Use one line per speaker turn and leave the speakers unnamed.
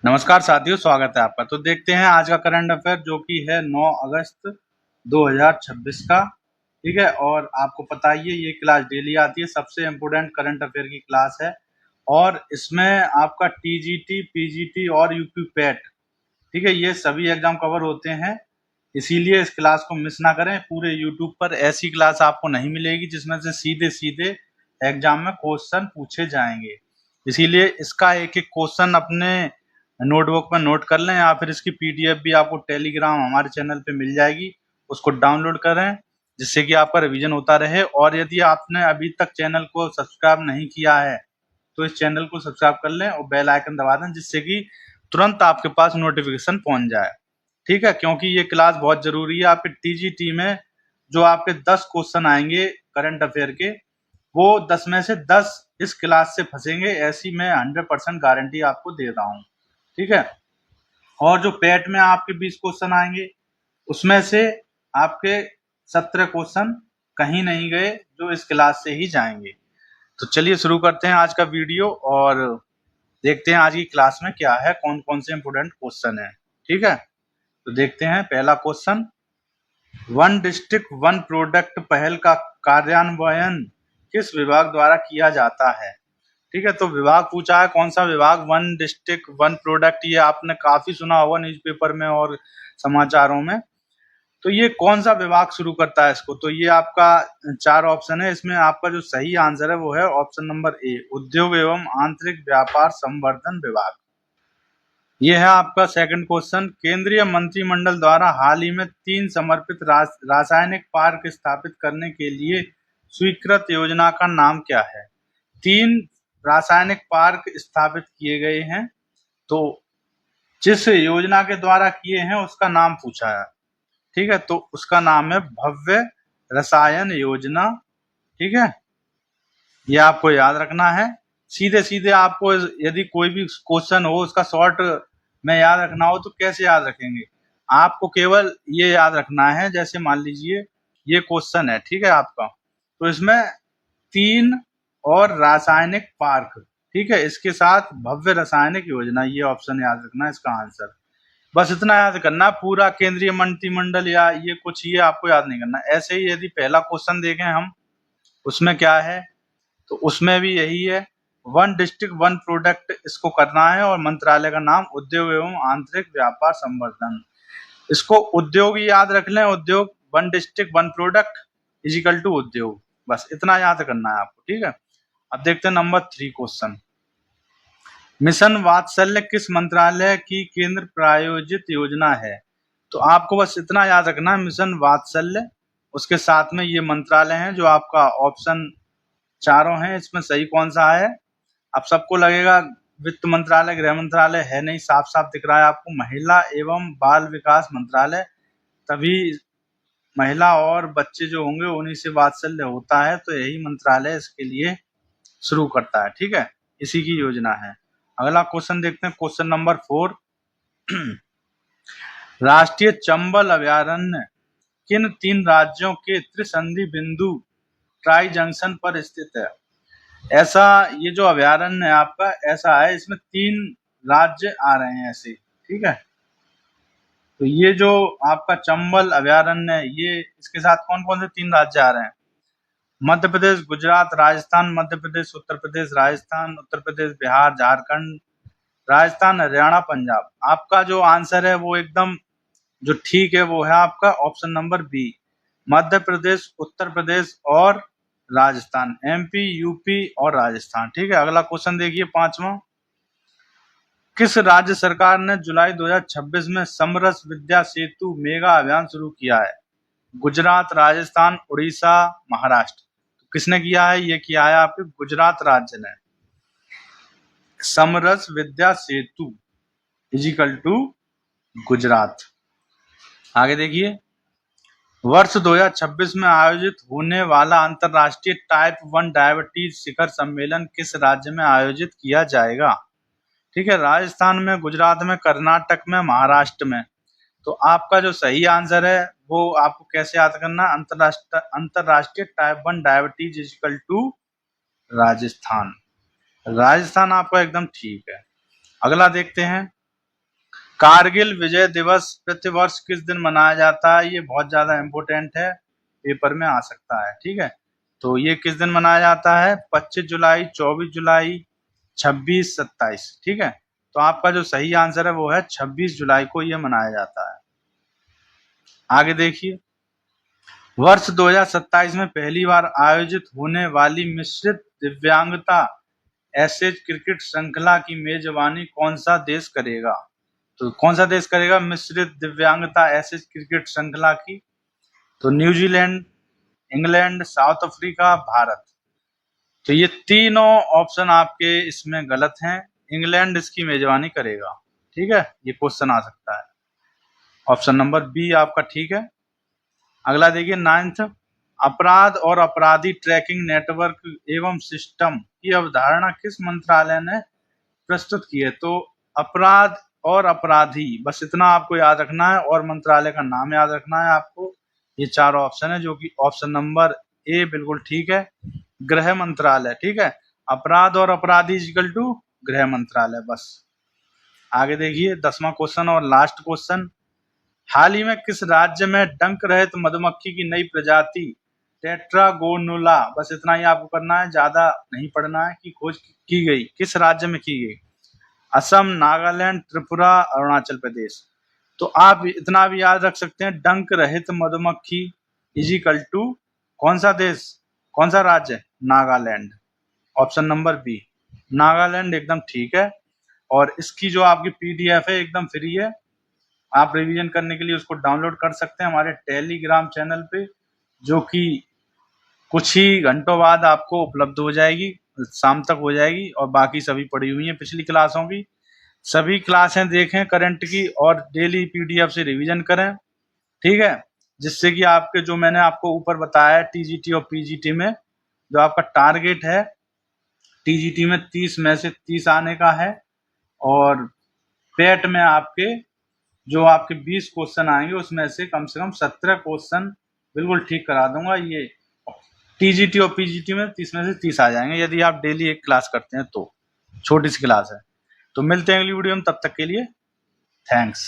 नमस्कार साथियों, स्वागत है आपका। तो देखते हैं आज का करंट अफेयर जो कि है 9 अगस्त 2026 का। ठीक है, और आपको पता ही है ये क्लास डेली आती है, सबसे इम्पोर्टेंट करंट अफेयर की क्लास है। और इसमें आपका टीजीटी, पीजीटी और यूपी पैट, ठीक है, ये सभी एग्जाम कवर होते हैं। इसीलिए इस क्लास को मिस ना करें। पूरे यूट्यूब पर ऐसी क्लास आपको नहीं मिलेगी जिसमें से सीधे सीधे एग्जाम में क्वेश्चन पूछे जाएंगे। इसीलिए इसका एक एक क्वेश्चन अपने नोटबुक में नोट कर लें, या फिर इसकी पीडीएफ भी आपको टेलीग्राम हमारे चैनल पे मिल जाएगी, उसको डाउनलोड करें जिससे कि आपका रिवीजन होता रहे। और यदि आपने अभी तक चैनल को सब्सक्राइब नहीं किया है तो इस चैनल को सब्सक्राइब कर लें और बेल आइकन दबा दें जिससे कि तुरंत आपके पास नोटिफिकेशन पहुंच जाए। ठीक है, क्योंकि ये क्लास बहुत जरूरी है। आपके टीजीटी में जो आपके 10 क्वेश्चन आएंगे करंट अफेयर के, वो 10 में से 10 इस क्लास से फंसेंगे, ऐसी मैं 100% गारंटी आपको दे रहा हूँ। ठीक है, और जो पेट में आपके 20 क्वेश्चन आएंगे उसमें से आपके 17 क्वेश्चन कहीं नहीं गए, जो इस क्लास से ही जाएंगे। तो चलिए शुरू करते हैं आज का वीडियो और देखते हैं आज की क्लास में क्या है, कौन कौन से इंपोर्टेंट क्वेश्चन है। ठीक है, तो देखते हैं पहला question. One district one product पहल का कार्यान्वयन किस विभाग द्वारा किया जाता है? ठीक है, तो विभाग पूछा है, कौन सा विभाग? वन डिस्ट्रिक्ट वन प्रोडक्ट, ये आपने काफी सुना होगा न्यूज़पेपर में और समाचारों में। तो ये कौन सा विभाग शुरू करता है इसको? तो ये आपका 4 ऑप्शन है, इसमें आपका जो सही आंसर है वो है ऑप्शन नंबर ए, उद्योग एवं आंतरिक व्यापार संवर्धन विभाग। ये है आपका सेकंड क्वेश्चन। केंद्रीय मंत्रिमंडल द्वारा हाल ही में 3 समर्पित रासायनिक पार्क स्थापित करने के लिए स्वीकृत योजना का नाम क्या है? 3 रासायनिक पार्क स्थापित किए गए हैं, तो जिस योजना के द्वारा किए हैं उसका नाम पूछा है। ठीक है, तो उसका नाम है भव्य रसायन योजना। ठीक है, ये आपको याद रखना है। सीधे सीधे आपको यदि कोई भी क्वेश्चन हो उसका शॉर्ट में याद रखना हो तो कैसे याद रखेंगे? आपको केवल ये याद रखना है, जैसे मान लीजिए ये क्वेश्चन है, ठीक है आपका, तो इसमें 3 और रासायनिक पार्क, ठीक है, इसके साथ भव्य रासायनिक योजना, ये ऑप्शन याद रखना है इसका आंसर। बस इतना याद करना, पूरा केंद्रीय मंत्रिमंडल या ये कुछ ये आपको याद नहीं करना। ऐसे ही यदि पहला क्वेश्चन देखें हम, उसमें क्या है, तो उसमें भी यही है, वन डिस्ट्रिक्ट वन प्रोडक्ट इसको करना है और मंत्रालय का नाम उद्योग एवं आंतरिक व्यापार संवर्धन। इसको उद्योग ही याद रख लें, उद्योग, one district one product is equal to उद्योग, बस इतना याद करना है आपको। ठीक है, अब देखते हैं नंबर 3 क्वेश्चन। मिशन वात्सल्य किस मंत्रालय की केंद्र प्रायोजित योजना है? तो आपको बस इतना याद रखना है, मिशन वात्सल्य, उसके साथ में ये मंत्रालय है जो आपका ऑप्शन चारों हैं, इसमें सही कौन सा है? अब सबको लगेगा वित्त मंत्रालय, गृह मंत्रालय, है नहीं, साफ साफ दिख रहा है आपको, महिला एवं बाल विकास मंत्रालय। तभी महिला और बच्चे जो होंगे उन्हीं से वात्सल्य होता है, तो यही मंत्रालय इसके लिए शुरू करता है। ठीक है, इसी की योजना है। अगला क्वेश्चन देखते हैं, क्वेश्चन नंबर 4। राष्ट्रीय चंबल अभयारण्य किन 3 राज्यों के त्रिसंधि बिंदु ट्राई जंक्शन पर स्थित है? ऐसा, ये जो अभयारण्य है आपका ऐसा है, इसमें 3 राज्य आ रहे हैं ऐसे। ठीक है, तो ये जो आपका चंबल अभयारण्य है, ये इसके साथ कौन कौन से 3 राज्य आ रहे हैं? मध्य प्रदेश, गुजरात, राजस्थान। मध्य प्रदेश, उत्तर प्रदेश, राजस्थान। उत्तर प्रदेश, बिहार, झारखंड। राजस्थान, हरियाणा, पंजाब। आपका जो आंसर है वो एकदम जो ठीक है वो है आपका option number B, Madhya Pradesh, Uttar Pradesh और राजस्थान, एमपी, यूपी और राजस्थान। ठीक है, अगला क्वेश्चन देखिए 5वां। किस राज्य सरकार ने जुलाई 2026 में समरस विद्या सेतु मेगा अभियान शुरू किया है? गुजरात, राजस्थान, उड़ीसा, महाराष्ट्र। तो किसने किया है? ये किया है आपके गुजरात राज्य ने, समरस विद्या सेतु इजिकल टू गुजरात। आगे देखिए, वर्ष 2026 में आयोजित होने वाला अंतरराष्ट्रीय टाइप 1 डायबिटीज शिखर सम्मेलन किस राज्य में आयोजित किया जाएगा? ठीक है, राजस्थान में, गुजरात में, कर्नाटक में, महाराष्ट्र में। तो आपका जो सही आंसर है वो आपको कैसे याद करना? अंतरराष्ट्रीय type 1 diabetes is equal to Rajasthan. Rajasthan आपका एकदम ठीक है। अगला देखते हैं, कारगिल विजय दिवस प्रतिवर्ष किस दिन मनाया जाता है? ये बहुत ज्यादा इम्पोर्टेंट है, पेपर में आ सकता है। ठीक है, तो ये किस दिन मनाया जाता है? 25 जुलाई, 24 जुलाई, 26, 27। ठीक है, तो आपका जो सही आंसर है वो है 26 जुलाई को ये मनाया जाता है। आगे देखिए, वर्ष 2027 में पहली बार आयोजित होने वाली मिश्रित दिव्यांगता एशेज क्रिकेट श्रृंखला की मेजबानी कौन सा देश करेगा? तो कौन सा देश करेगा मिश्रित दिव्यांगता एशेज क्रिकेट श्रृंखला की? तो New Zealand, England, south Africa, Bharat. तो ये तीनों ऑप्शन आपके इसमें गलत हैं। इंग्लैंड इसकी मेजबानी करेगा। ठीक है, ये क्वेश्चन आ सकता है। ऑप्शन नंबर बी आपका ठीक है। अगला देखिए, 9th, अपराध और अपराधी ट्रैकिंग नेटवर्क एवं सिस्टम की अवधारणा किस मंत्रालय ने प्रस्तुत की है? तो अपराध और अपराधी, बस इतना आपको याद रखना है और मंत्रालय का नाम याद रखना है आपको। ये चारों ऑप्शन है, जो कि ऑप्शन नंबर ए बिल्कुल ठीक है, गृह मंत्रालय। ठीक है, अपराध और अपराधी इक्वल टू गृह मंत्रालय। बस आगे देखिए, 10वां क्वेश्चन और लास्ट क्वेश्चन, हाल ही में किस राज्य में डंक रहित मधुमक्खी की नई प्रजाति टेट्रागोनुला, बस इतना ही आपको करना है, ज्यादा नहीं पढ़ना है, कि खोज की गई? किस राज्य में की गई? असम, नागालैंड, त्रिपुरा, अरुणाचल प्रदेश। तो आप इतना भी याद रख सकते हैं, डंक रहित मधुमक्खी इजिकल टू कौन सा देश, कौन सा राज्य? Nagaland. Option number B, Nagaland एकदम ठीक है। और इसकी जो आपकी पीडीएफ है एकदम फ्री है, आप रिवीजन करने के लिए उसको डाउनलोड कर सकते हैं हमारे टेलीग्राम चैनल पे, जो कि कुछ ही घंटों बाद आपको उपलब्ध हो जाएगी, शाम तक हो जाएगी। और बाकी सभी पड़ी हुई हैं पिछली क्लासों की, सभी क्लासें देखें करंट की, और डेली पीडीएफ से रिवीजन करें। ठीक है, जिससे कि आपके जो मैंने आपको ऊपर बताया है टीजीटी और पीजीटी में जो आपका टारगेट है, टीजीटी में 30 में से 30 आने का है, और पेट में आपके जो आपके 20 क्वेश्चन आएंगे उसमें से कम 17 क्वेश्चन बिल्कुल ठीक करा दूंगा। ये टीजीटी और पीजीटी में 30 में से 30 आ जाएंगे, यदि आप डेली एक क्लास करते हैं तो। छोटी सी क्लास है। तो मिलते हैं अगली वीडियो में, तब तक के लिए थैंक्स।